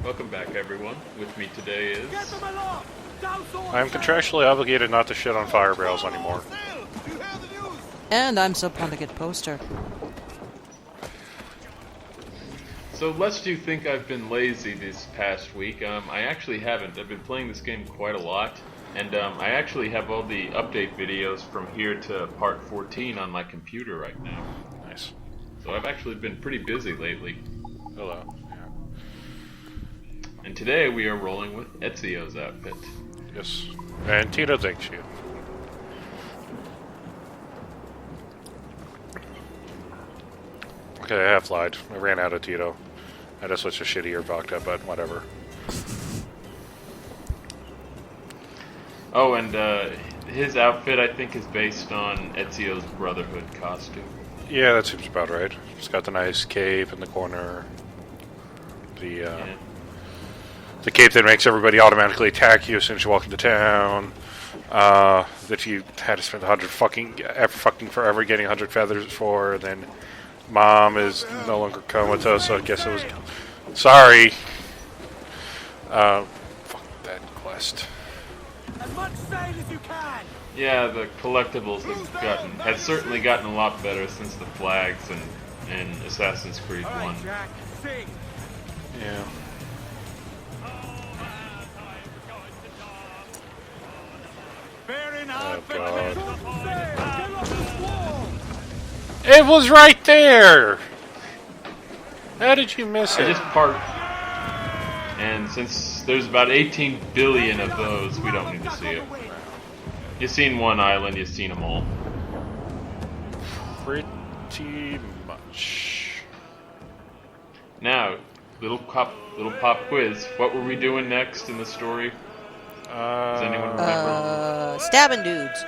Welcome back, everyone. With me today is... I'm contractually obligated not to shit on fire barrels anymore. And I'm so pumped to get poster. So, lest you think I've been lazy this past week, I actually haven't. I've been playing this game quite a lot, and I actually have all the update videos from here to part 14 on my computer right now. Nice. So I've actually been pretty busy lately. Hello. And today we are rolling with Ezio's outfit. Yes. And Tito thanks you. Okay, I have lied. I ran out of Tito. I just switched to shittier vodka, but whatever. Oh, and his outfit, I think, is based on Ezio's Brotherhood costume. Yeah, that seems about right. It's got the nice cape in the corner. The cape that makes everybody automatically attack you as soon as you walk into town. That you had to spend fucking forever getting 100 feathers for. And then Mom is no longer comatose, so I guess it was... Sorry. Fuck that quest. As much sail as you can. Yeah, the collectibles have certainly gotten a lot better since the flags and Assassin's Creed 1. Right, Jack, sing. Yeah. Fair enough. Oh, God. Get off this wall. It was right there! How did you miss I it? just parked, and since there's about 18 billion of those, we don't need to see it. You've seen one island, you've seen them all. Pretty much. Now, little pop quiz. What were we doing next in the story? Does anyone remember? Stabbing dudes.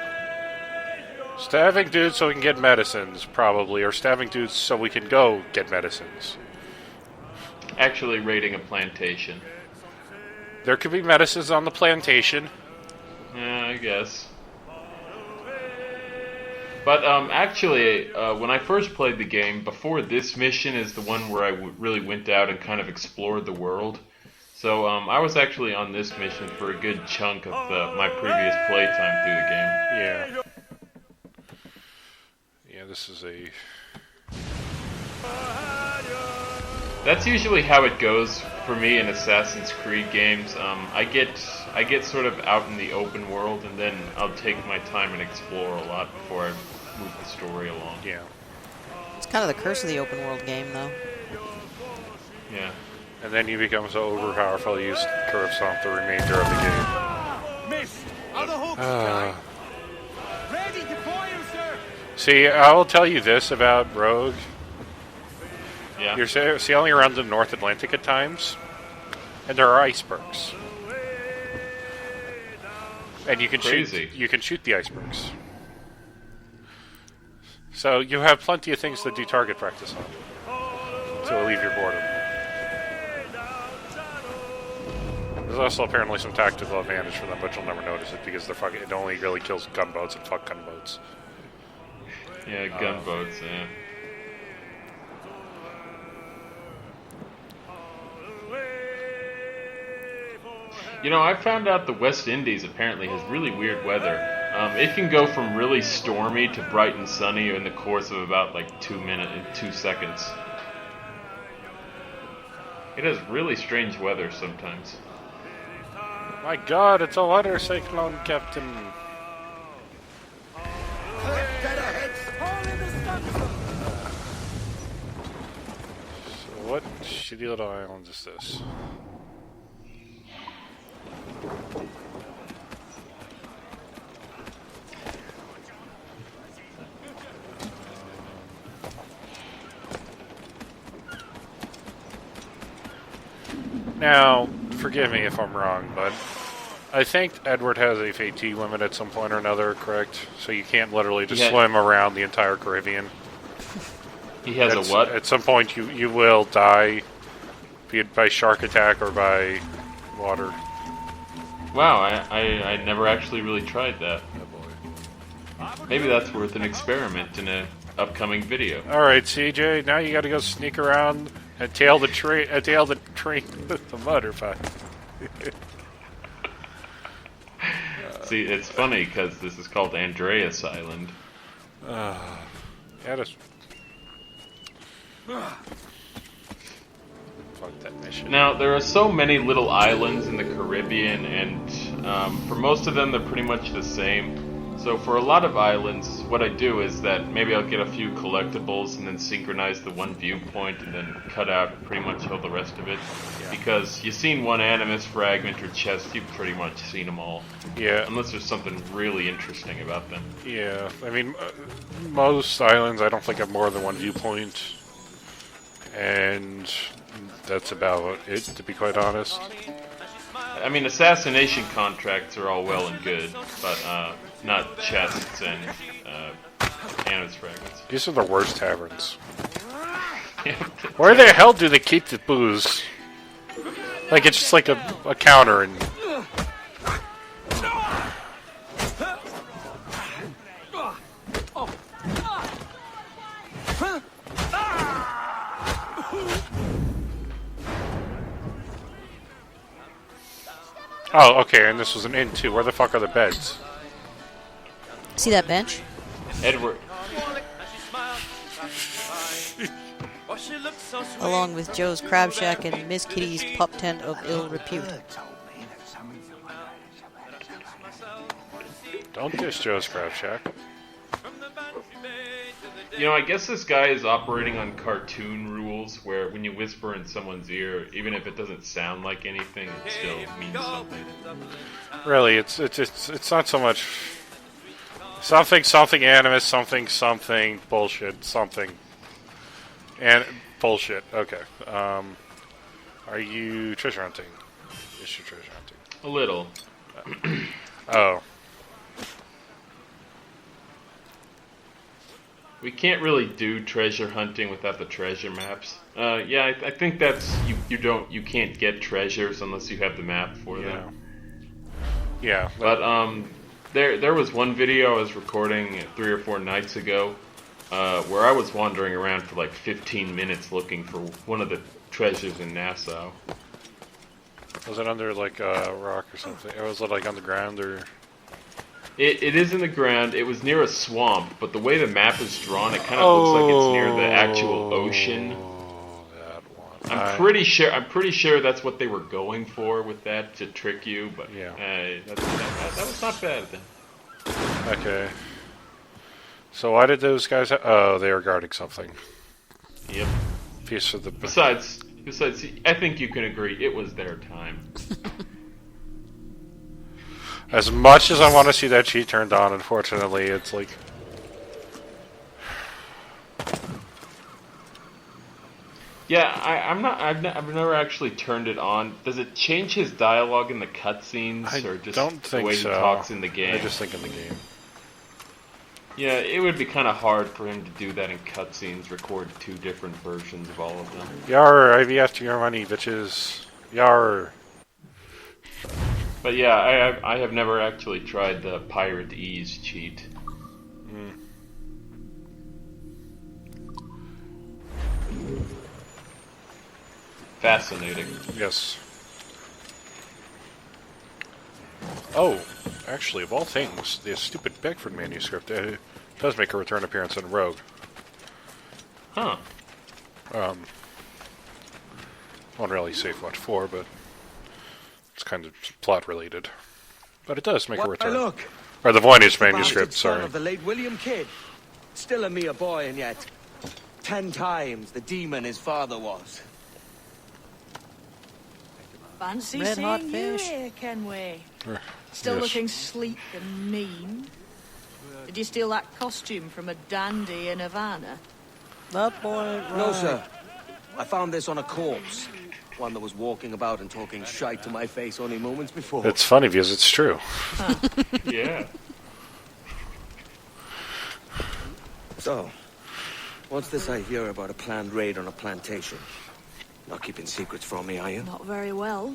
Stabbing dudes so we can get medicines, probably. Or stabbing dudes so we can go get medicines. Actually raiding a plantation. There could be medicines on the plantation. Yeah, I guess. But actually, when I first played the game, before this mission is the one where I really went out and kind of explored the world. So I was actually on this mission for a good chunk of my previous playtime through the game. Yeah. Yeah, this is a... That's usually how it goes for me in Assassin's Creed games. I get sort of out in the open world, and then I'll take my time and explore a lot before I move the story along. Yeah. It's kind of the curse of the open world game, though. Yeah. And then you become so overpowerful you curve off the remainder of the game. Missed. Other hooks, Jack. Ready to fire, sir. See, I will tell you this about Rogue. Yeah. You're sailing around the North Atlantic at times, and there are icebergs. And you can shoot the icebergs. So you have plenty of things to do target practice on to relieve your boredom. There's also apparently some tactical advantage for them, but you'll never notice it because it only really kills gunboats and fuck gunboats. Yeah, gunboats, yeah. You know, I found out the West Indies apparently has really weird weather. It can go from really stormy to bright and sunny in the course of about like 2 seconds. It has really strange weather sometimes. My God, it's a water cyclone, Captain. So what shitty little island is this? Now, forgive me if I'm wrong, but I think Edward has a fatigue limit at some point or another, correct? So you can't literally just swim around the entire Caribbean. He has a what? At some point you will die, be it by shark attack or by water. Wow, I never actually really tried that. Oh boy. Maybe that's worth an experiment in an upcoming video. Alright, CJ, now you gotta go sneak around And tail the train. Tail the train with the motorbike. See, it's funny because this is called Andreas Island. Yeah, that's. Fuck that mission. Now, there are so many little islands in the Caribbean, and for most of them, they're pretty much the same. So for a lot of islands, what I do is that maybe I'll get a few collectibles and then synchronize the one viewpoint and then cut out pretty much all the rest of it. Yeah. Because you've seen one Animus fragment or chest, you've pretty much seen them all. Yeah. Unless there's something really interesting about them. Yeah. I mean, most islands I don't think have more than one viewpoint. And that's about it, to be quite honest. I mean, assassination contracts are all well and good, but not chests and Animus fragments. These are the worst taverns. Where the hell do they keep the booze? Like, it's just like a counter and... Oh, okay, and this was an inn too. Where the fuck are the beds? See that bench? Edward. Along with Joe's Crab Shack and Miss Kitty's pup tent of ill repute. Don't dish Joe's Crab Shack. You know, I guess this guy is operating on cartoon rules where when you whisper in someone's ear, even if it doesn't sound like anything, it still means something. Really, it's not so much something Animus, something bullshit, something and bullshit. Okay. Are you treasure hunting? Is you treasure hunting? A little. Oh. We can't really do treasure hunting without the treasure maps. Yeah, I think that's you can't get treasures unless you have the map for them. Yeah. But there was one video I was recording 3 or 4 nights ago, where I was wandering around for like 15 minutes looking for one of the treasures in Nassau. Was it under like a rock or something? Or was it like on the ground or? It is in the ground. It was near a swamp, but the way the map is drawn, it kind of looks like it's near the actual ocean. That one. I'm pretty sure that's what they were going for with that, to trick you. But Yeah. that was not bad then. Okay. So why did those guys? Oh, they were guarding something. Yep. Piece of the. Besides, I think you can agree it was their time. As much as I want to see that cheat turned on, unfortunately, it's like. Yeah, I've never actually turned it on. Does it change his dialogue in the cutscenes, or just don't think the way so. he talks in the game? I just think in the game. Yeah, it would be kind of hard for him to do that in cutscenes. Record 2 different versions of all of them. Yar, IVF to your money, bitches. Yar. But yeah, I have never actually tried the Pirate Ease cheat. Fascinating. Yes. Oh, actually, of all things, the stupid Beckford manuscript does make a return appearance in Rogue. Huh. I won't really say what for, but it's kind of plot related. But it does make a return. Look, Or the Voynich the manuscript, bastard son sorry. of the late William Kidd. Still a mere boy, and yet 10 times the demon his father was. Fancy Red hot seeing you fish. here, Kenway. Still Yes. looking sleek and mean. Did you steal that costume from a dandy in Havana? That boy, right. No, sir. I found this on a corpse. One that was walking about and talking shite to my face only moments before. It's funny because it's true. Yeah. So, what's this I hear about a planned raid on a plantation? Not keeping secrets from me, are you? Not very well.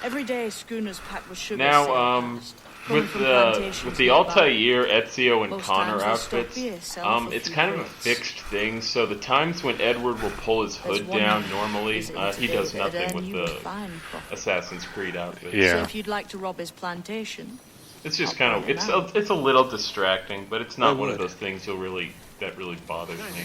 Every day schooners packed with sugar. Now, sail past. Coming with from the plantations with the nearby. Altair, Ezio, and Most Connor times they'll stop outfits, here, sell off a it's few kind of a crates. fixed thing. So the times when Edward will pull his There's hood one down man normally, visiting he today does that'd nothing earn with you a the fine profit. Assassin's Creed outfits. Yeah. So if you'd like to rob his plantation, It's just I'll kind of point him it's a little distracting, but it's I not one of would. those things that really bothers me.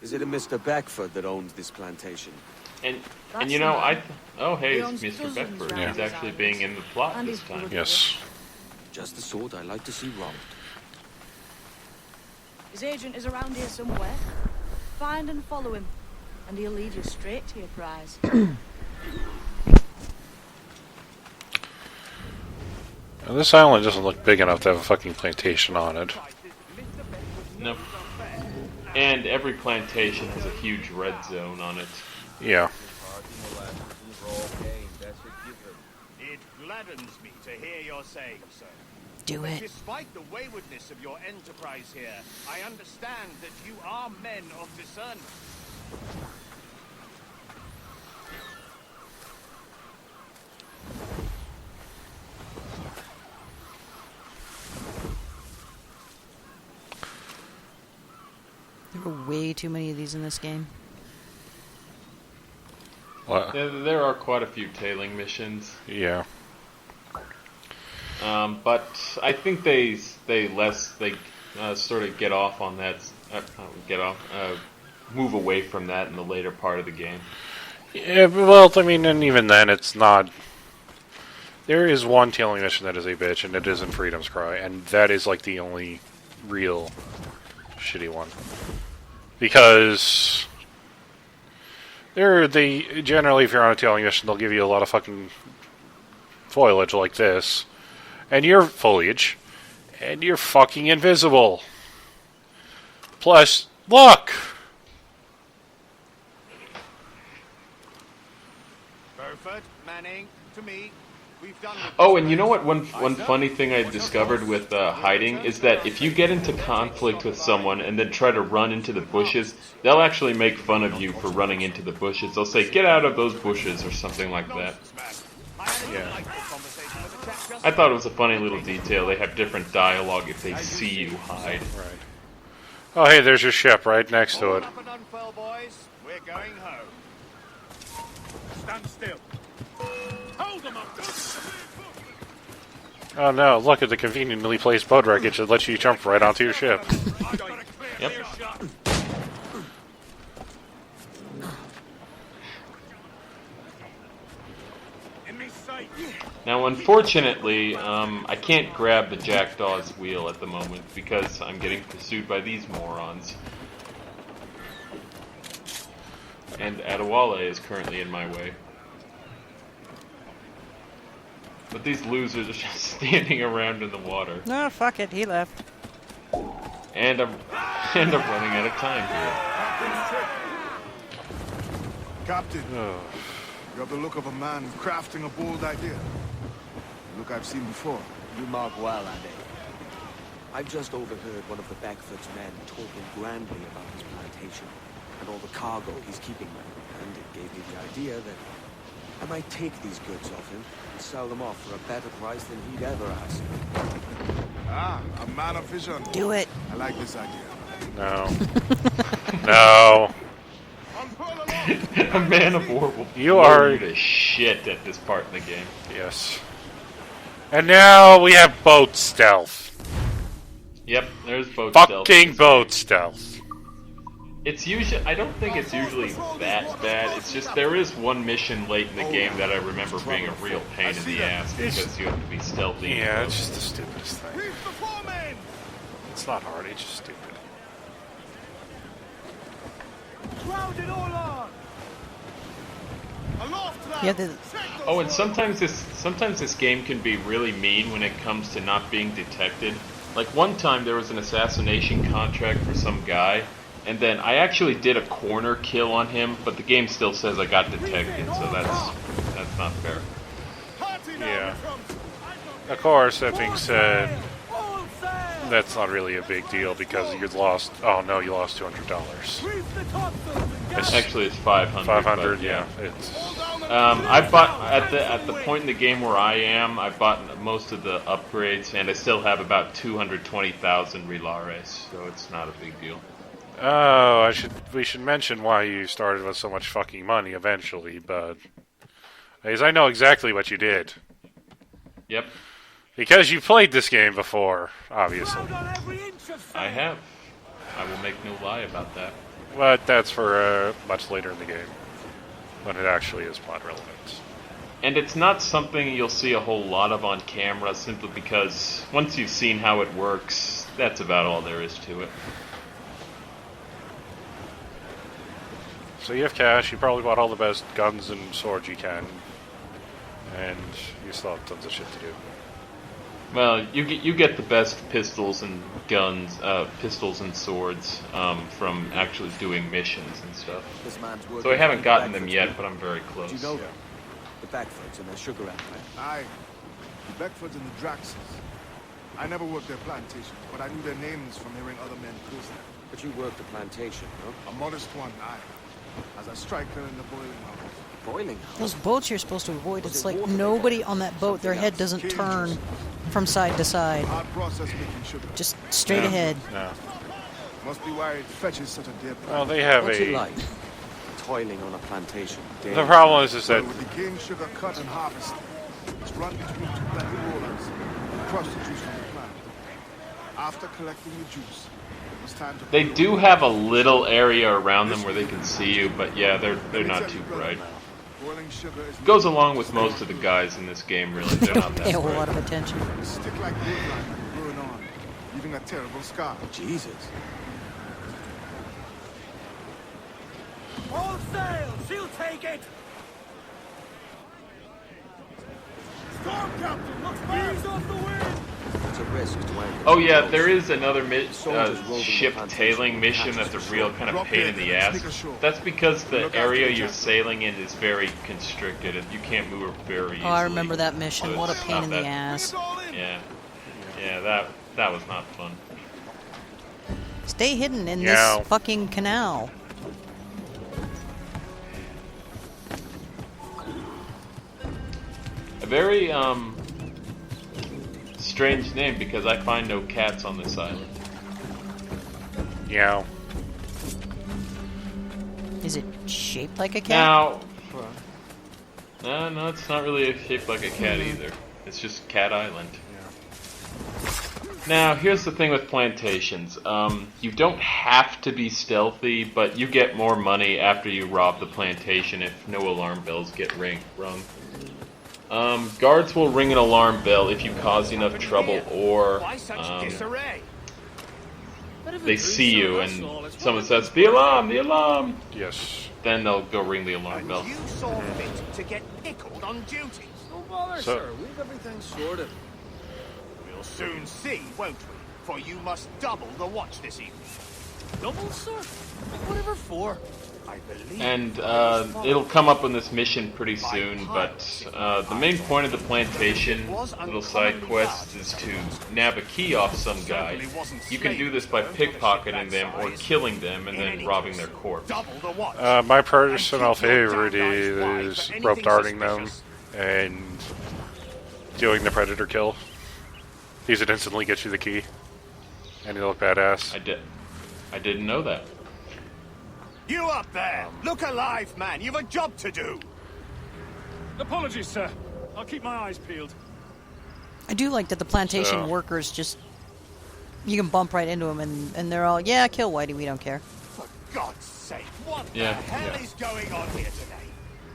Is it a Mr. Beckford that owns this plantation? And That's you know the man. oh hey, He it's owns Mr. dozens Beckford. round He's these actually being in the plot And this he's time. good. Yes. Just the sort I like to see robbed. his agent is around here somewhere. Find and follow him, and he'll lead you straight to your prize. Now, this island doesn't look big enough to have a fucking plantation on it. Nope. And every plantation has a huge red zone on it. Yeah. It gladdens me to hear your saying so. Do it. Despite the waywardness of your enterprise here, I understand that you are men of discernment. There were way too many of these in this game. What? There are quite a few tailing missions, Yeah. but I think they sort of get off on that, move away from that in the later part of the game. Yeah, well, I mean, and even then, it's not... There is one tailing mission that is a bitch, and it is in Freedom's Cry, and that is, like, the only real shitty one. Because... They generally, if you're on a tailing mission, they'll give you a lot of fucking foliage like this, and you're foliage, and you're fucking invisible. Plus, look! Burford, Manning, to me, we've done with Oh, this and you know race. what? One funny thing I discovered with hiding is that if you get into conflict with someone and then try to run into the bushes, they'll actually make fun of you for running into the bushes. They'll say, "Get out of those bushes" or something like that. I had a Yeah. delightful conversation with a chap just I thought it was a funny little detail. They have different dialogue if they see you hide. Right. Oh, hey, there's your ship right next to it. All up and unfurl, boys. We're going home. Stand still. Hold them up. Oh no, look at the conveniently placed boat wreckage that lets you jump right onto your ship. Yep. Now, unfortunately, I can't grab the Jackdaw's wheel at the moment because I'm getting pursued by these morons. And Adewale is currently in my way. But these losers are just standing around in the water. No, fuck it. He left. And I'm running out of time here. Captain, you have the look of a man crafting a bold idea. A look I've seen before. You mark well, Ade. I've just overheard one of the Beckford's men talking grandly about his plantation and all the cargo he's keeping, and it gave me the idea that I might take these goods off him and sell them off for a better price than he'd ever ask. Ah, a man of vision. Do it. I like this idea. No. No. Unfurl along. A man of war will You blow are- you to shit at this part in the game. Yes. And now we have boat stealth. Yep, there's boat stealth. Fucking boat stealth. It's usually, I don't think it's usually that bad. It's just there is one mission late in the game that I remember being a real pain in the ass because you have to be stealthy. Yeah, it's just the stupidest thing. Reef the foreman! It's not hard, it's just stupid. Crowd it all on! Aloft, lads! Yeah, the- Take those Oh, and oars! sometimes this game can be really mean when it comes to not being detected. Like one time there was an assassination contract for some guy, and then I actually did a corner kill on him, but the game still says I got detected, so that's not fair. Party now, Yeah. becomes- Of course, that being said, that's not really a big deal because you lost. Oh no, you lost $200. It's Actually, it's 500. 500. but Yeah, it's. I bought at the point in the game where I am. I bought most of the upgrades, and I still have about 220,000 Relares, so it's not a big deal. Oh, we should mention why you started with so much fucking money eventually, but because I know exactly what you did. Yep, Because you played this game before, obviously. I have. I will make no lie about that. But that's for much later in the game, when it actually is plot relevant. And it's not something you'll see a whole lot of on camera, simply because once you've seen how it works, that's about all there is to it. So you have cash, you probably bought all the best guns and swords you can, and you still have tons of shit to do. Well, you get the best pistols and guns, pistols and swords from actually doing missions and stuff. This man's working So I haven't for gotten the them Backfoots yet, men. but I'm very close. Do you know them? The Backfoots and their sugar empire. Aye. The Beckfords and the Draxes. I never worked their plantations, but I knew their names from hearing other men curse them. But you worked the plantation, no? A modest one, aye. As a striker in the boiling house. Boiling house. Those boats you're supposed to avoid, it's like nobody on that boat, their head doesn't turn from side to side. Hard process making sugar. Just straight ahead. No. Must be why it fetches such a dear Well, price. they have What's it a... like? Toiling on a plantation. Day The problem is that... Well, with the cane sugar cut and harvested, it's run between two blended rollers and crush the juice from the plant. After collecting the juice, it was time to... They do have a little area around them where they can see you, but yeah, they're not too bright. Boiling sugar is... It goes along with most of the guys in this game, really. They're not Pay that a whole bright. lot of attention. Stick like wood line and burn on, leaving a terrible scar. Jesus. All sails! She'll take it! Storm captain, looks ease off the wind! It's a risk to anchor. Oh yeah, boats. there is another Soldiers roving ship the plantation tailing mission that's a real kind of Drop pain dead in the and ass. sneak ashore. That's because the Look after area the you're jacket. sailing in is very constricted, and you can't move very easily. Oh, I remember that mission. So What a it's pain not in the that- ass. Yeah, that was not fun. Stay hidden in Yeah. this fucking canal. A very strange name, because I find no cats on this island. Yeah. Is it shaped like a cat? Now, no, it's not really shaped like a cat either. It's just Cat Island. Now, here's the thing with plantations. You don't have to be stealthy, but you get more money after you rob the plantation if no alarm bells get rung. Guards will ring an alarm bell if you cause enough trouble, or Why such disarray? they see you and someone says, "The alarm! The alarm!" Yes. Then they'll go ring the alarm And bell. you saw fit to get pickled on duty. Don't bother, So- sir. We've everything sorted. We'll soon see, won't we? For you must double the watch this evening. Double, sir? Whatever for? I believe. And it'll come up on this mission pretty soon, but the main point of the plantation little side quest is to nab a key off some guy. You can do this by pickpocketing them or killing them and then robbing their corpse. Double the watch. My personal favorite is rope darting them and doing the predator kill. These would instantly get you the key, and you look badass. I didn't know that. You up there! Look alive, man! You've a job to do! Apologies, sir. I'll keep my eyes peeled. I do like that the plantation So- workers just... You can bump right into them and they're all, yeah, kill Whitey, we don't care. For God's sake, what Yeah, the hell yeah. is going on here today?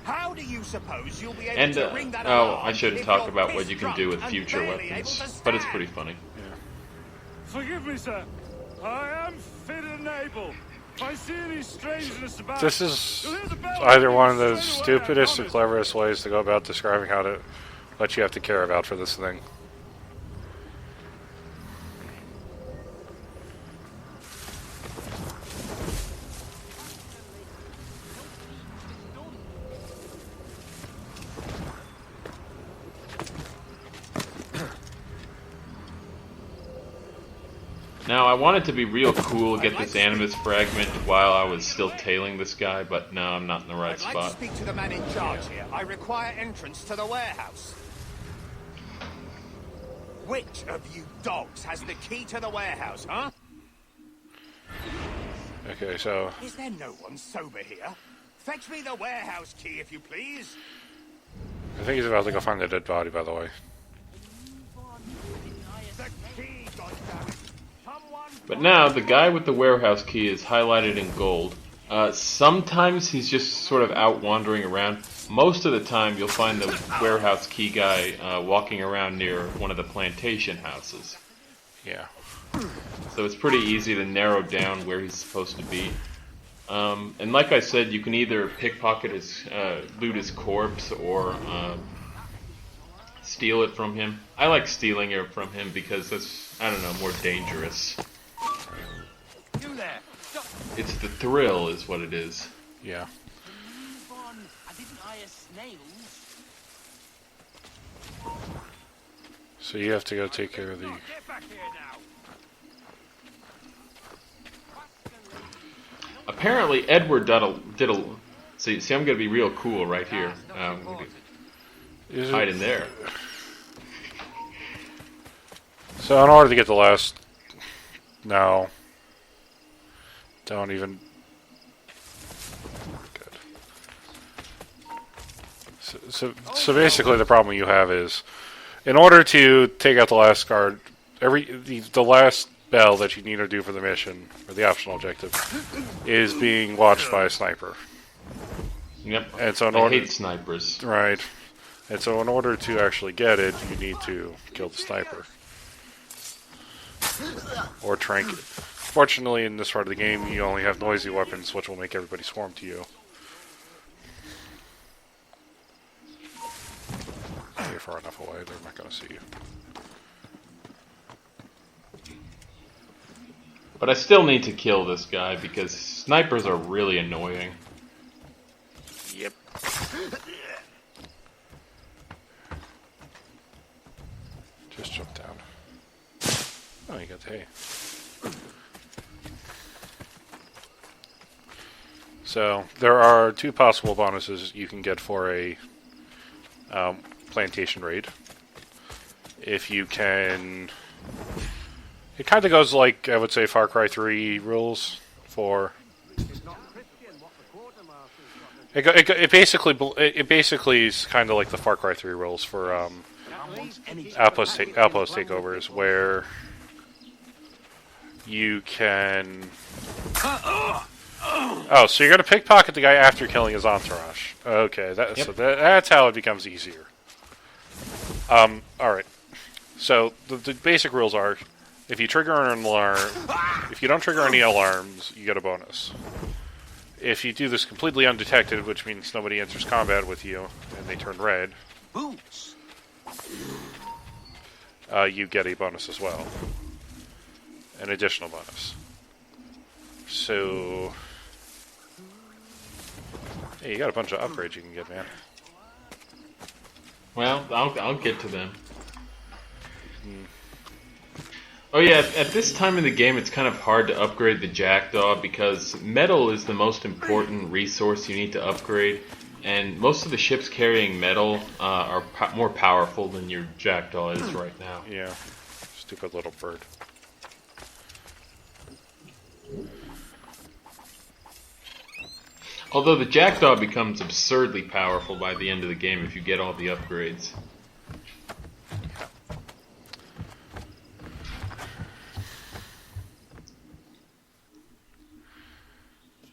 How do you suppose you'll be able And to ring that oh, alarm I shouldn't if talk you're about what pissed you can do with drunk future and barely weapons, able to but it's stand? pretty funny. Forgive me, sir. I am fit and able. If I see any strangeness about... This is you'll hear the bell either ring one of the straight away, I stupidest or promise. cleverest ways to go about describing what you have to care about for this thing. Now, I wanted to be real cool, get this Animus fragment while I was still tailing this guy, but no, I'm not in the right I'd like spot. to speak to the man in charge here. I require entrance to the warehouse. Which of you dogs has the key to the warehouse, huh? Okay, so Is there no one sober here? Fetch me the warehouse key, if you please. I think he's about to go find the dead body, by the way. The key, goddammit. Someone... But now, the guy with the warehouse key is highlighted in gold. Sometimes he's just sort of out wandering around. Most of the time, you'll find the warehouse key guy walking around near one of the plantation houses. Yeah. So it's pretty easy to narrow down where he's supposed to be. And like I said, you can either pickpocket his, loot his corpse, or steal it from him. I like stealing it from him because that's, I don't know, more dangerous. You there. Stop. It's the thrill is what it is. Yeah. I didn't hire snails. So you have to go take care of the... Get back here now. Apparently, Edward did a see, I'm gonna be real cool right here. Is Hide it... in there. So in order to get the last... No. Don't even... Good. So basically the problem you have is, in order to take out the last guard, the last bell that you need to do for the mission, or the optional objective, is being watched by a sniper. Yep. And so in I order... hate snipers. Right. And so in order to actually get it, you need to kill the sniper. Or trank it. Fortunately, in this part of the game, you only have noisy weapons, which will make everybody swarm to you. You're far enough away, they're not going to see you. But I still need to kill this guy because snipers are really annoying. Yep. Just jump down. Oh, you got the hay. So, there are two possible bonuses you can get for a plantation raid. If you can... It kind of goes like, I would say, Far Cry 3 rules for... It basically is kind of like the Far Cry 3 rules for outpost takeovers, where you can... Oh, so you're going to pickpocket the guy after killing his entourage. Okay, so that's how it becomes easier. Alright. So, the basic rules are, if you trigger an alarm, if you don't trigger any alarms, you get a bonus. If you do this completely undetected, which means nobody enters combat with you, and they turn red, Boots. you get a bonus as well. An additional bonus. So... Hey, you got a bunch of upgrades you can get, man. Well, I'll get to them. Oh yeah, at this time in the game it's kind of hard to upgrade the Jackdaw because metal is the most important resource you need to upgrade, and most of the ships carrying metal are more powerful than your Jackdaw is right now. Yeah. Stupid little bird. Although the Jackdaw becomes absurdly powerful by the end of the game if you get all the upgrades.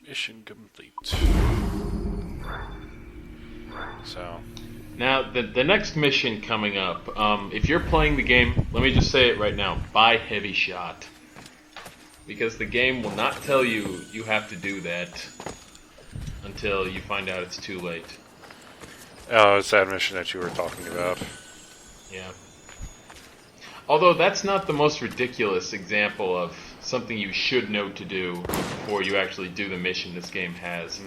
Mission complete. So... Now, the next mission coming up, if you're playing the game, let me just say it right now, buy Heavy Shot. Because the game will not tell you you have to do that until you find out it's too late. Oh, it's that mission that you were talking about. Yeah. Although that's not the most ridiculous example of something you should know to do before you actually do the mission this game has.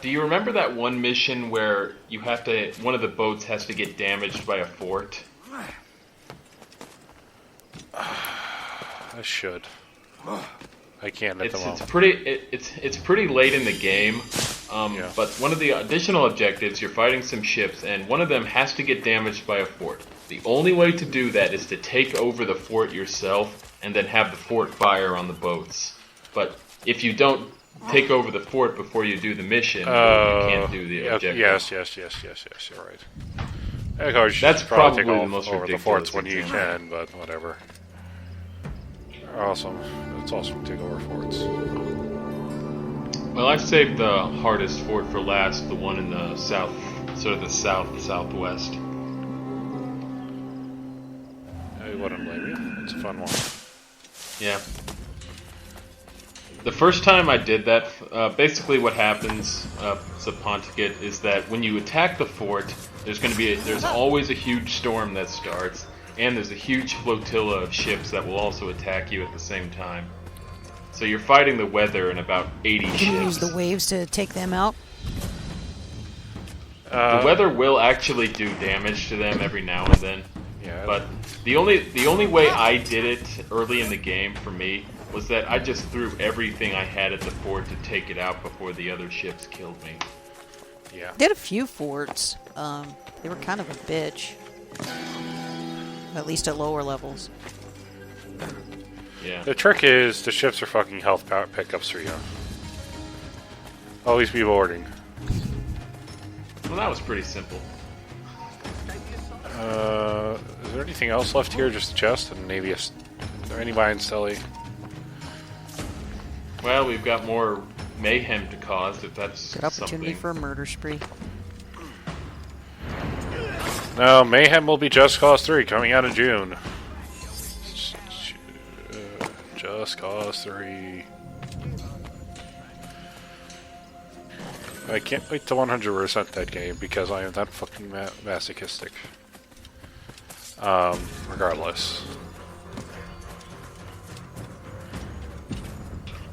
Do you remember that one mission where you have to, one of the boats has to get damaged by a fort? I should. I can't at the moment. It's pretty late in the game. Yeah. But one of the additional objectives, you're fighting some ships, and one of them has to get damaged by a fort. The only way to do that is to take over the fort yourself, and then have the fort fire on the boats. But if you don't take over the fort before you do the mission, you can't do the objective. Yes, you're right. Of course, That's you should probably take the most over the ridiculous forts when you example. can, but whatever. Awesome. It's awesome to take over forts. Well, I've saved the hardest fort for last, the one in the south, sort of the southwest. I wouldn't blame you. It's a fun one. Yeah. The first time I did that, basically what happens, Pontificate, is that when you attack the fort, there's always a huge storm that starts, and there's a huge flotilla of ships that will also attack you at the same time. So you're fighting the weather in about 80 ships. Can you use the waves to take them out? The weather will actually do damage to them every now and then. Yeah. But the only way I did it early in the game for me was that I just threw everything I had at the fort to take it out before the other ships killed me. Yeah. They had a few forts. They were kind of a bitch. At least at lower levels. Yeah. The trick is the ships are fucking health pickups for you. Always be boarding. Well, that was pretty simple. Is there anything else left here? Just a chest and maybe is there any mine Stelly? Well, we've got more mayhem to cause, if that's Good opportunity something. for a murder spree. No, Mayhem will be Just Cause 3 coming out in June. Just Cause 3. I can't wait to 100% that game because I am that fucking masochistic. Regardless.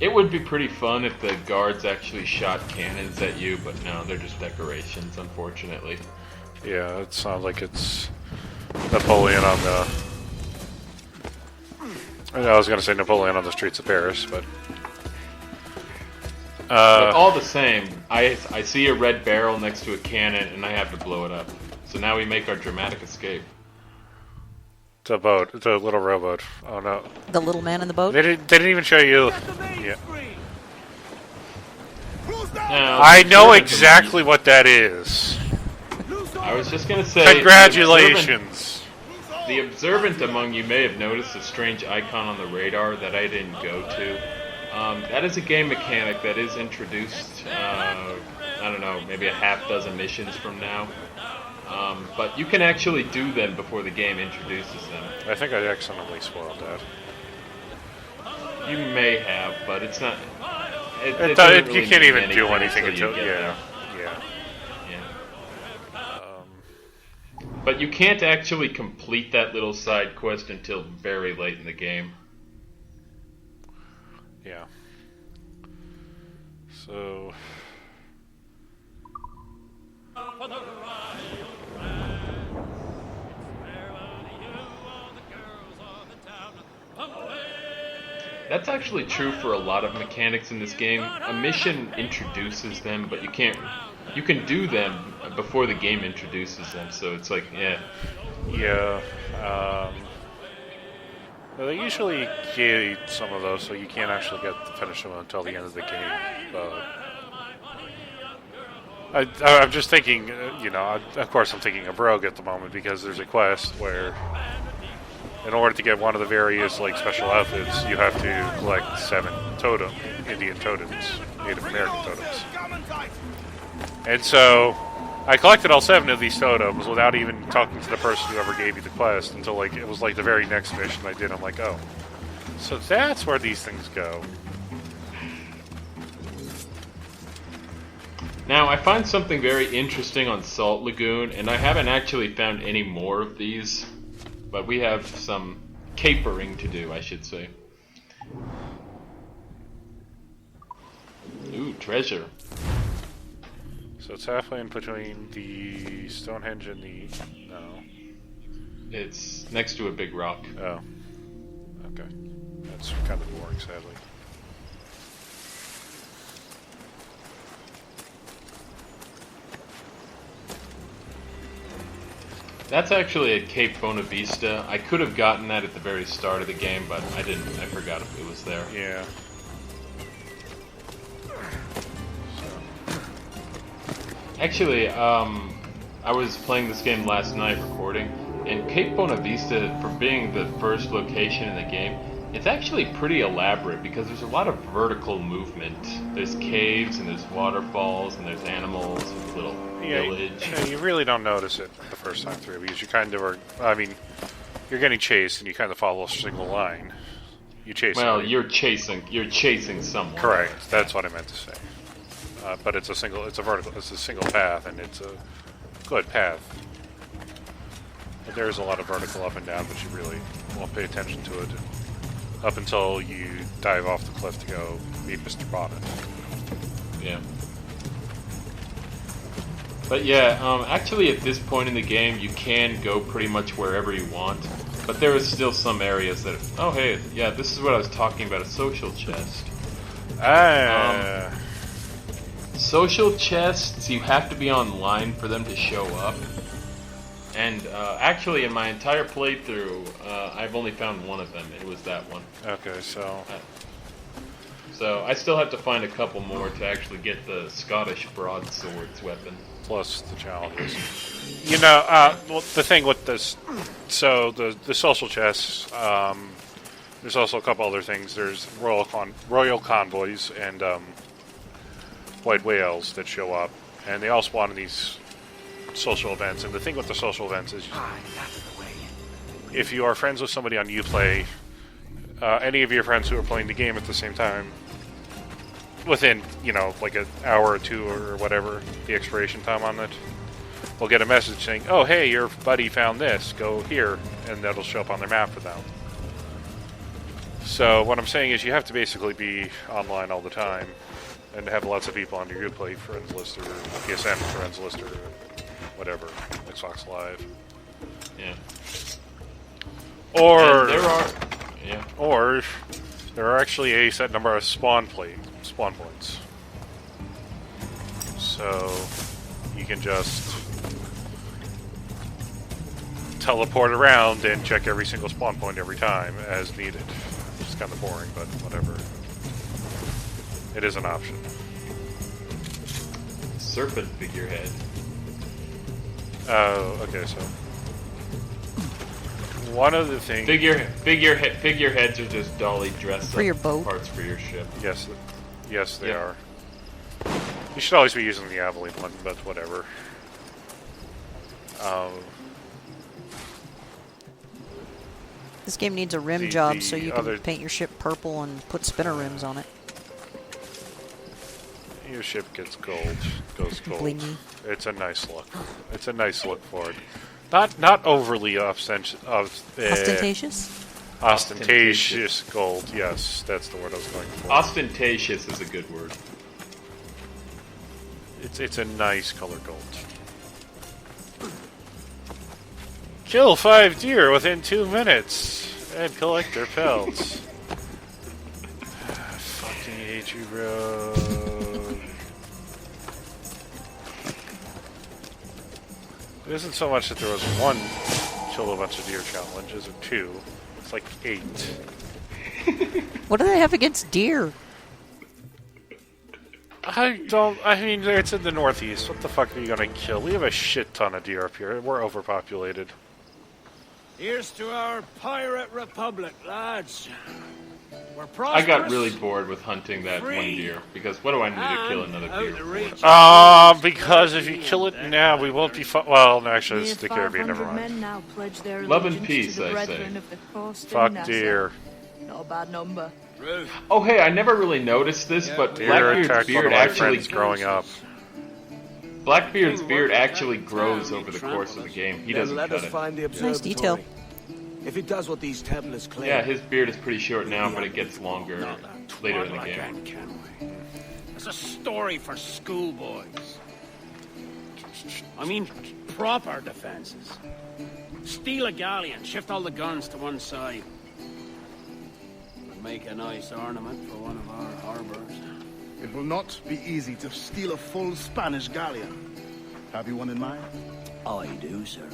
It would be pretty fun if the guards actually shot cannons at you, but no, they're just decorations, unfortunately. Yeah, it sounds like it's Napoleon on the... I was going to say Napoleon on the streets of Paris, but... But all the same, I see a red barrel next to a cannon, and I have to blow it up. So now we make our dramatic escape. The boat, the little rowboat. Oh no. The little man in the boat? They didn't even show you... Yeah. Now, I know exactly what that is. I was just gonna say... Congratulations! The observant among you may have noticed a strange icon on the radar that I didn't go to. That is a game mechanic that is introduced, I don't know, maybe a half dozen missions from now. But you can actually do them before the game introduces them. I think I accidentally spoiled that. You may have, but it's not... It You doesn't really can't mean even do anything until until... you get there. Yeah. But you can't actually complete that little side quest until very late in the game. Yeah. So... That's actually true for a lot of mechanics in this game. A mission introduces them, but you can do them before the game introduces them, so it's like, yeah. Yeah. Well, they usually gate some of those, so you can't actually finish them until the end of the game. But I'm just thinking, of course I'm thinking of Rogue at the moment because there's a quest where, in order to get one of the various special outfits, you have to collect 7 Indian totems, Native American totems. And so, I collected all 7 of these totems without even talking to the person who ever gave me the quest until it was the very next mission I did. I'm like, oh, so that's where these things go. Now, I find something very interesting on Salt Lagoon, and I haven't actually found any more of these, but we have some capering to do, I should say. Ooh, treasure. So it's halfway in between the Stonehenge and the... No. It's next to a big rock. Oh. Okay. it's kind of boring, sadly. That's actually at Cape Bonavista. I could have gotten that at the very start of the game, but I didn't. I forgot it was there. Yeah. Actually, I was playing this game last night recording, and Cape Bonavista, for being the first location in the game, it's actually pretty elaborate because there's a lot of vertical movement. There's caves, and there's waterfalls, and there's animals, and a little village. You really don't notice it the first time through because you kind of are. I mean, you're getting chased, and you kind of follow a single line. You chase. Well, somebody. you're chasing someone. Correct. That's what I meant to say. But it's a single path, and it's a good path. But there's a lot of vertical up and down, but you really won't pay attention to it up until you dive off the cliff to go meet Mr. Bonnet. Yeah. But yeah, actually at this point in the game, you can go pretty much wherever you want. But there is still some areas that... Oh, hey, yeah, this is what I was talking about, a social chest. Social chests, you have to be online for them to show up. And actually, in my entire playthrough, I've only found one of them. It was that one. Okay, so... So I still have to find a couple more to actually get the Scottish broadswords weapon. Plus the challenges. You know, well, the thing with this... So, the social chests, there's also a couple other things. There's royal convoys and white whales that show up. And they all spawn in these social events. And the thing with the social events is... if you are friends with somebody on Uplay, any of your friends who are playing the game at the same time, within, you know, like an hour or two or whatever, the expiration time on it, will get a message saying, oh, hey, your buddy found this, go here, and that'll show up on their map for them. So what I'm saying is you have to basically be online all the time, and have lots of people on your Uplay friends list, or PSN friends list, or whatever, Xbox Live. Yeah. Or there are actually a set number of spawn points. So you can just teleport around and check every single spawn point every time as needed. It's kind of boring, but whatever. It is an option. Serpent figurehead. Oh, okay, so one of the things... Figureheads are just dolly dress for your boat. Parts for your ship. Yes, they are. You should always be using the Aveline one, but whatever. This game needs a rim job so you can paint your ship purple and put spinner rims on it. Your ship gets gold. Goes gold. Blingy. It's a nice look. It's a nice look for it. Not overly ostentatious? Ostentatious gold, yes. That's the word I was going for. Ostentatious is a good word. It's a nice color gold. Kill 5 deer within 2 minutes and collect their pelts. Fucking hate you, bro. It isn't so much that there was one kill a bunch of deer challenge, is it 2? It's like 8. What do they have against deer? I mean, it's in the Northeast. What the fuck are you gonna kill? We have a shit ton of deer up here. We're overpopulated. Here's to our pirate republic, lads. We're I got really bored with hunting that one deer, because what do I need to kill another deer for? Because if you kill it now, we won't be well, no, actually, it's the Caribbean, never mind. Love and peace, I say. Fuck deer. Not a bad number. Oh, hey, I never really noticed this, but Blackbeard's beard actually growing up. Blackbeard's beard actually grows over the course of the game. He doesn't cut it. Nice detail. If it does what these Templars claim... Yeah, his beard is pretty short now, but it gets longer later in the game. It's a story for schoolboys. I mean, proper defenses. Steal a galleon, shift all the guns to one side. Make a nice ornament for one of our harbors. It will not be easy to steal a full Spanish galleon. Have you one in mind? I do, sir.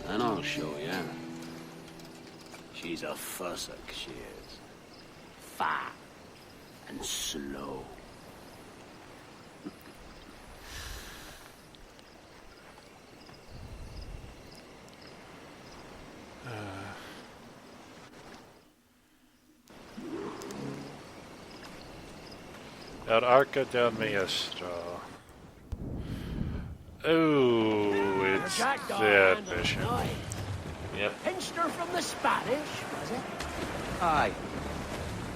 And I'll show you. She's a fussock, she is. Fat and slow. El Arca del Maestro. Oh, it's that mission. Yep. Pinched her from the Spanish, was it? Aye.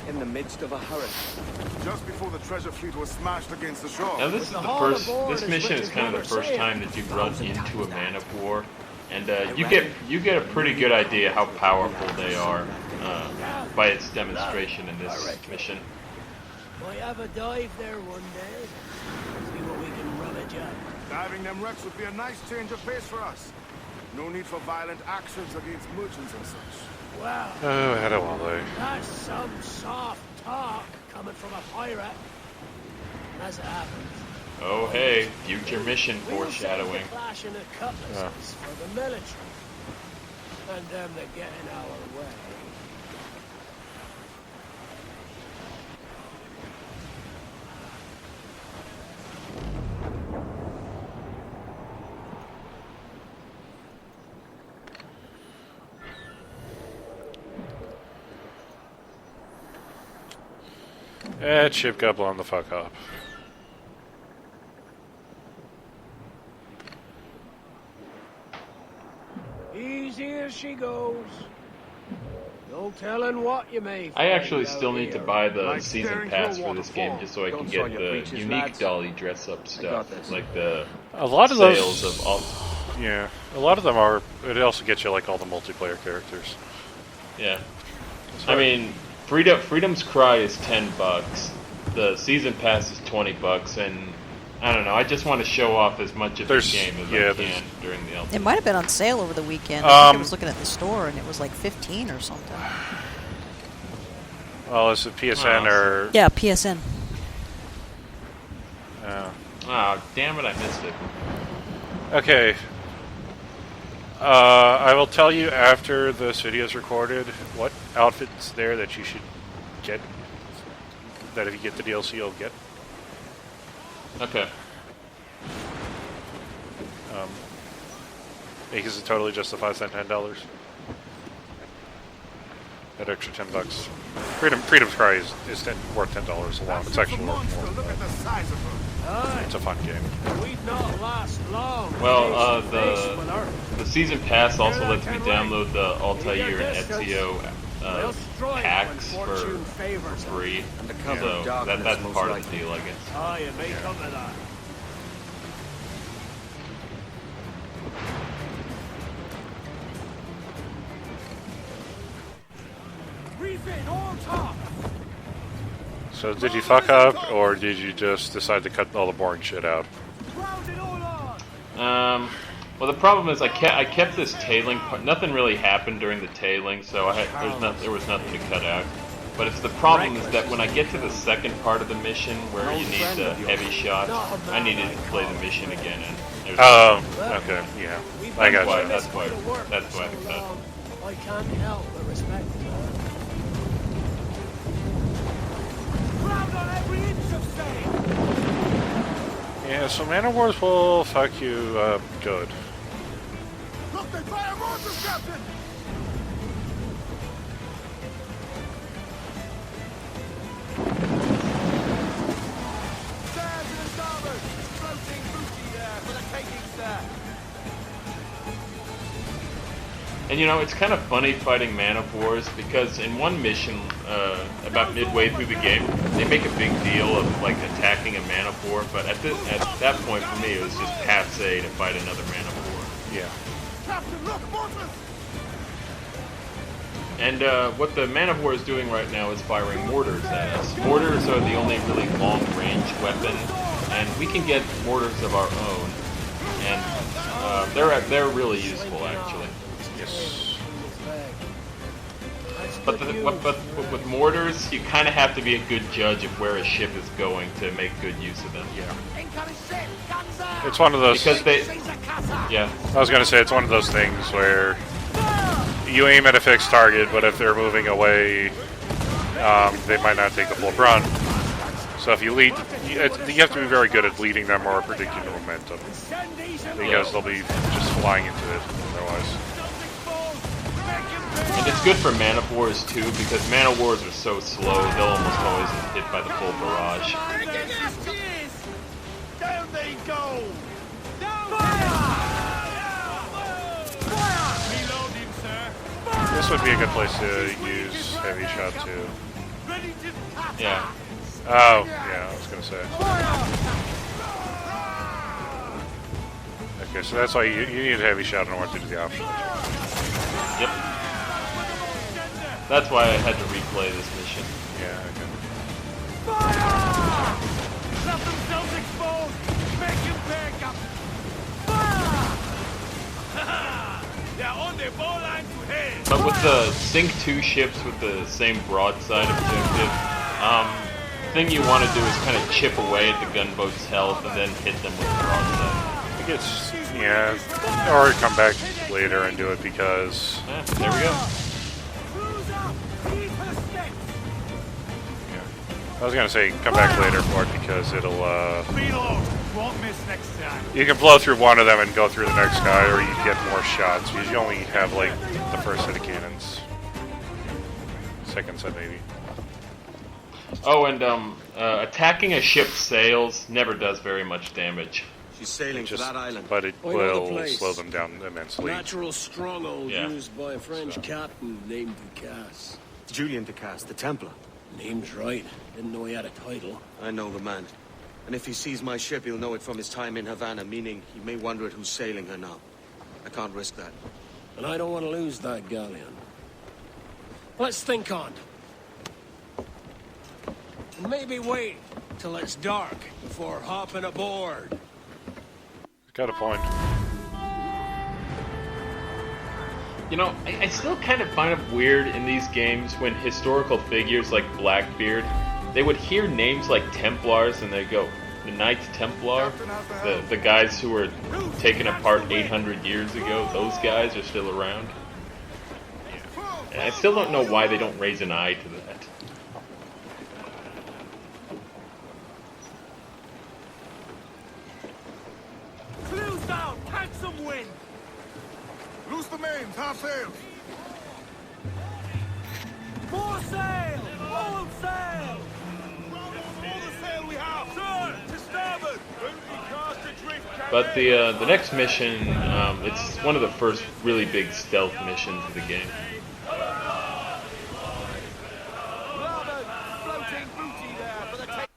In the midst of a hurricane. Just before the treasure fleet was smashed against the shore. Now this is the first. This mission is kind of the first time that you run into a man of war, and you get a pretty good idea how powerful they are by its demonstration in this mission. Might have a dive there one day. See what we can rummage up. Diving them wrecks would be a nice change of pace for us. No need for violent actions against merchants and such. Wow. Oh, hello, Wally. That's some soft talk coming from a pirate. As it happens. Oh hey, future mission foreshadowing. We'll clashing of cutlasses for the military. And them that get in our way. That ship got blown the fuck up. Easy as she goes. No telling what you may I actually find still out need to here. buy the Like season staring pass through a for this game waterfall. just so I can Don't get soil your the breeches, unique lads. dolly dress up got stuff, this. like the A lot of sales those, of all. yeah, a lot of them are. It also gets you like all the multiplayer characters. Yeah, I mean, Freedom's Cry is $10. The season pass is $20, and I don't know. I just want to show off as much of the There's- game as yeah, I there's- can during the It ultimate. might have been on sale over the weekend. I think I was looking at the store and it was like 15 or something. Well, is it PSN Oh. or? Yeah, PSN. Oh, damn it! I missed it. Okay. I will tell you after this video is recorded what outfits there that you should get. That if you get the DLC, you'll get. Okay. Because it totally justifies that $10. That extra $10. Freedom's Cry is worth $10 alone. It's actually worth monster. more. Look at the size of her. Aye, It's a fun game. we'd not last long. Well, face to face with her. the season pass also lets me download the Altair and Ezio They'll strike packs when for fortune favors them. free. And the cover So of darkness that's most part of likely. the deal, I guess. Aye, it may come to that. Refit all talk. So did you fuck up, or did you just decide to cut all the boring shit out? Ground it all on. Well, the problem is I kept this tailing part. Nothing really happened during the tailing, so there was nothing to cut out. But it's the problem is that when I get to the second part of the mission where you need the heavy shots, I needed to play the mission again, and there's Okay, yeah. I got you. that's why I cut. I can't help but respect her. Ground on every inch of sand. Yeah, so Man of Wars will fuck you up good. Look, they fire mortars, Captain! Stand to the starboard! Floating booty there for the taking, sir! And you know, it's kind of funny fighting Man of Wars because in one mission, about midway through the game, they make a big deal of like attacking a Man of War. But at that point, for me, it was just passe to fight another Man of War. Yeah. Captain, look, mortars! And what the Man of War is doing right now is firing mortars at us. Mortars are the only really long-range weapon, and we can get mortars of our own, and they're really useful actually. Yes. That But with mortars, you kind of have to be a good judge of where a ship is going to make good use of them. Yeah. It's one of those. Because they, yeah. I was gonna say it's one of those things where you aim at a fixed target, but if they're moving away, they might not take the full brunt. So if you lead, you have to be very good at leading them or predicting the momentum, because they'll be just flying into it otherwise. And it's good for Man of Wars too, because Man of Wars are so slow, they'll almost always get hit by the full barrage. Down they go! Reloading, sir. This would be a good place to use heavy shot too. Ready to tap. Yeah. Oh, yeah, I was gonna say. Okay, so that's why you need a heavy shot in order to do the option. Yep. That's why I had to replay this mission. Yeah, okay. Fire! Let themselves exposed! Make him back up! Fire! They're on the ball line to head! But with the Sync 2 ships with the same broadside objective, the thing you want to do is kind of chip away at the gunboat's health and then hit them with the broadside. I think it's, yeah, or come back later and do it because... Yeah, there we go. I was gonna say come back later for it because it'll Reload! Won't miss next time. you can blow through one of them and go through the next guy, or you get more shots because you only have like the first set of cannons, second set maybe. Oh, and attacking a ship's sails never does very much damage. She's sailing to that island. But it I know the will place. slow them down immensely. Natural stronghold Yeah. used by a French captain named Ducasse. Julian Ducasse, the Templar. Name's right. Didn't know he had a title. I know the man. And if he sees my ship, he'll know it from his time in Havana, meaning he may wonder at who's sailing her now. I can't risk that. And I don't want to lose that galleon. Let's think on it. Maybe wait till it's dark before hopping aboard. Got a point. You know, I still kind of find it weird in these games when historical figures like Blackbeard, they would hear names like Templars and they go, the Knights Templar, the guys who were taken apart 800 years ago, those guys are still around. And I still don't know why they don't raise an eye to that. Clews down! Catch some wind! Loose the mains, half sails. More sail! All sail! All the sail we have! Sir! To starboard! Cast adrift, But the next mission, it's one of the first really big stealth missions of the game. floating booty there for the take.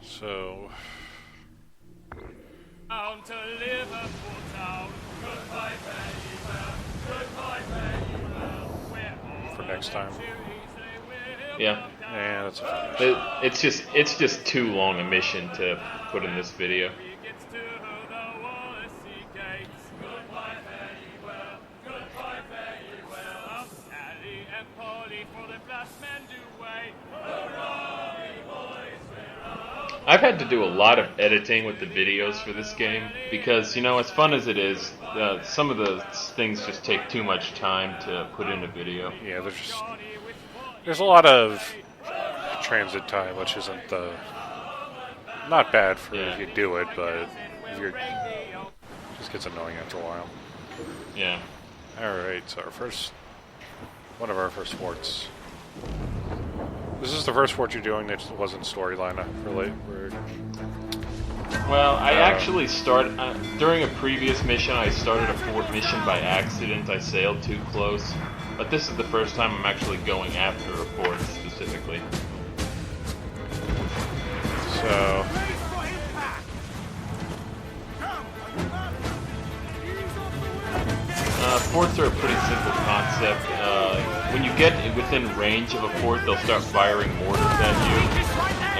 So Down to Liverpool town. Goodbye, very well. Goodbye, very well. We're for next time. Yeah. Yeah, that's a fun mission. It's just too long a mission to put in this video. gets to the Wallasey gates. Goodbye, very well. Goodbye, very well. Sally and Polly for the flashmen do wait. I've had to do a lot of editing with the videos for this game because, you know, as fun as it is, some of the things just take too much time to put in a video. Yeah, there's a lot of transit time, which isn't not bad for if you do it, but if it just gets annoying after a while. Yeah. All right, so one of our first forts. This is the first fort you're doing that wasn't storyline related. Well, I actually during a previous mission, I started a fort mission by accident. I sailed too close. But this is the first time I'm actually going after a fort specifically. So, Forts are a pretty simple concept. When you get within range of a fort, they'll start firing mortars at you.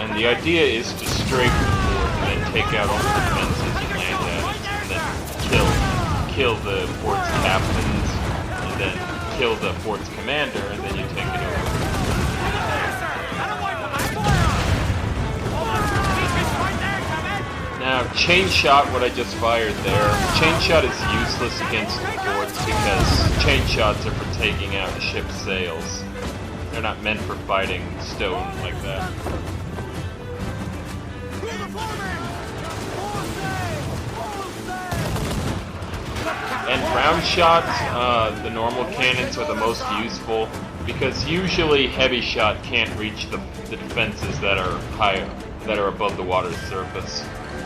And the idea is to strafe the fort and then take out all the defenses and land at it. And then kill the fort's captains. And then kill the fort's commander, and then you take it over. Now, chain shot, what I just fired there, chain shot is useless against the forts because chain shots are for taking out ship's sails. They're not meant for fighting stone like that. And round shots, the normal cannons are the most useful because usually heavy shot can't reach the defenses that are high, that are above the water's surface.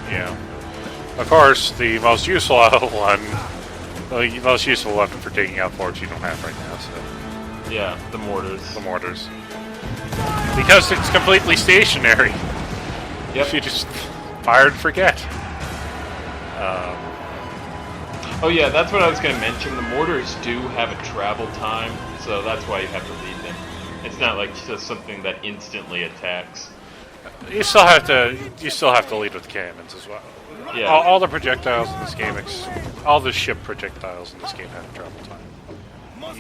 Yeah. Of course, the most useful one, the most useful weapon for taking out forts you don't have right now. So. Yeah, the mortars. The mortars. Because it's completely stationary. Yep. You just fire and forget. Oh yeah, that's what I was going to mention. The mortars do have a travel time, so that's why you have to lead them. It's not like just something that instantly attacks. You still have to lead with cannons as well. Yeah. All the projectiles in this game, all the ship projectiles in this game have a travel time.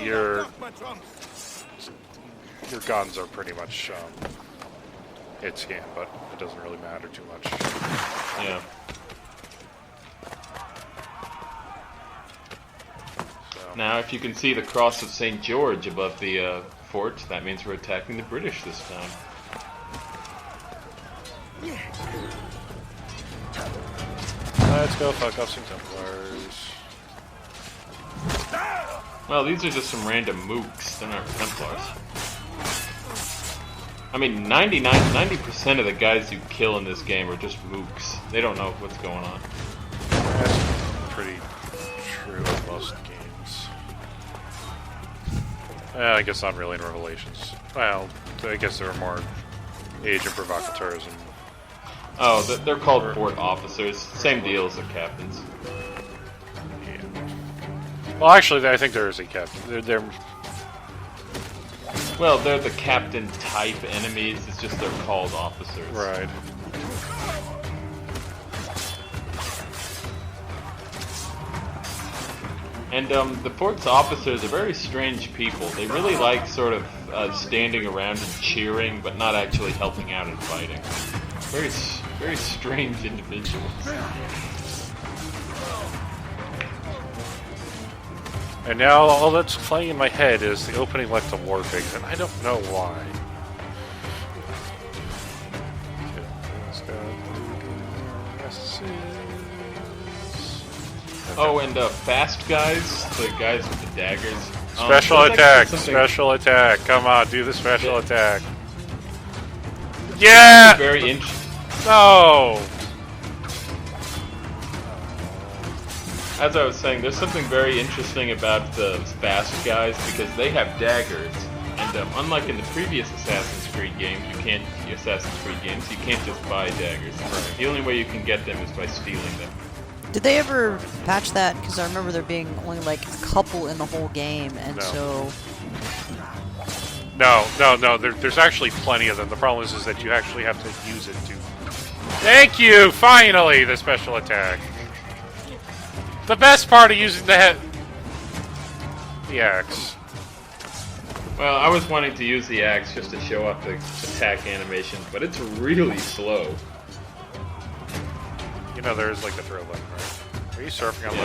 Your guns are pretty much hit scan, but it doesn't really matter too much. Yeah. Now, if you can see the cross of St. George above the fort, that means we're attacking the British this time. Let's go fuck up some Templars. Well, these are just some random mooks. They're not Templars. I mean, 90% of the guys you kill in this game are just mooks. They don't know what's going on. That's pretty true in most games. I guess not really in Revelations. Well, I guess there are more agent provocateurs and... Oh, they're called fort officers. Same deal as the captains. Yeah. Well, actually, I think there is a captain. They're Well, they're the captain type enemies. It's just they're called officers. right. And the fort's officers are very strange people. They really like sort of standing around and cheering, but not actually helping out and fighting. Very strange individuals. And now all that's playing in my head is the opening left to Warpigs, and I don't know why. Oh, and fast guys, the guys with the daggers. Special attack, special attack. Come on, do the special attack. Yeah! Very interesting. No! As I was saying, there's something very interesting about the fast guys because they have daggers, and unlike in the previous Assassin's Creed games, you can't just buy daggers. Right. The only way you can get them is by stealing them. Did they ever patch that? Because I remember there being only like a couple in the whole game, and so... No. There's actually plenty of them. The problem is that you actually have to use it to... Thank you! Finally, the special attack. The best part of using the axe. Well, I was wanting to use the axe just to show off the attack animation, but it's really slow. You know there is like the throw button, right? Are you surfing on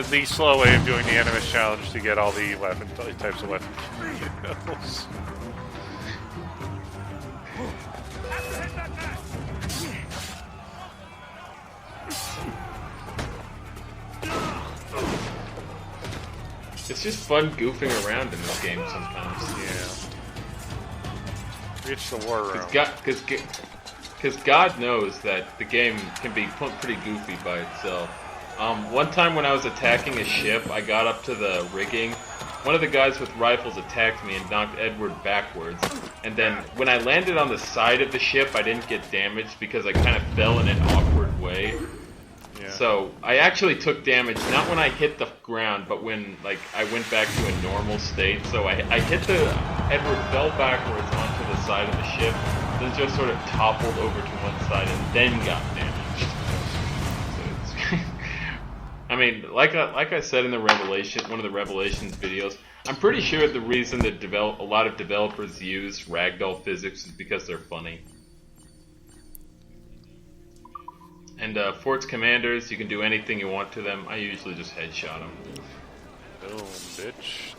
the slow way of doing the Animus challenge to get all the types of weapon kills. It's just fun goofing around in this game sometimes. Yeah. Reach the war room. Because God knows that the game can be pretty goofy by itself. One time when I was attacking a ship, I got up to the rigging. One of the guys with rifles attacked me and knocked Edward backwards. And then when I landed on the side of the ship, I didn't get damaged because I kind of fell in an awkward way. Yeah. So I actually took damage, not when I hit the ground, but when I went back to a normal state. So I hit Edward fell backwards onto the side of the ship, then just sort of toppled over to one side and then got damaged. mean, like I said in the one of the Revelations videos, I'm pretty sure the reason that a lot of developers use ragdoll physics is because they're funny. And Fort's commanders, you can do anything you want to them. I usually just headshot them. Boom, bitch.